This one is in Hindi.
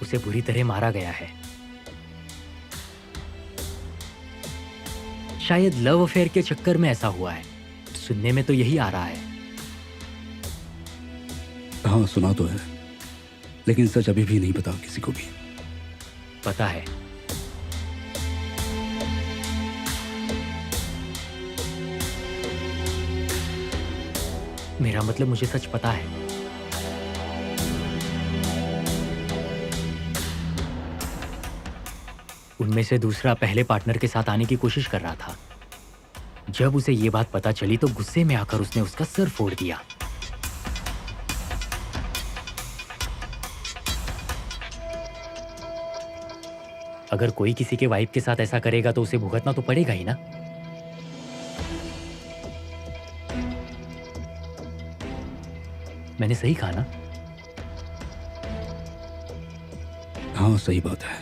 उसे बुरी तरह मारा गया है। शायद लव अफेयर के चक्कर में ऐसा हुआ है। सुनने में तो यही आ रहा है। हाँ, सुना तो है, लेकिन सच अभी भी नहीं पता किसी को भी। पता है। मेरा मतलब मुझे सच पता है। उनमें से दूसरा पहले पार्टनर के साथ आने की कोशिश कर रहा था। जब उसे ये बात पता चली तो गुस्से में आकर उसने उसका सर फोड़ दिया। अगर कोई किसी के वाइफ के साथ ऐसा करेगा तो उसे भुगतना तो पड़ेगा ही ना। मैंने सही कहा ना? हाँ, सही बात है।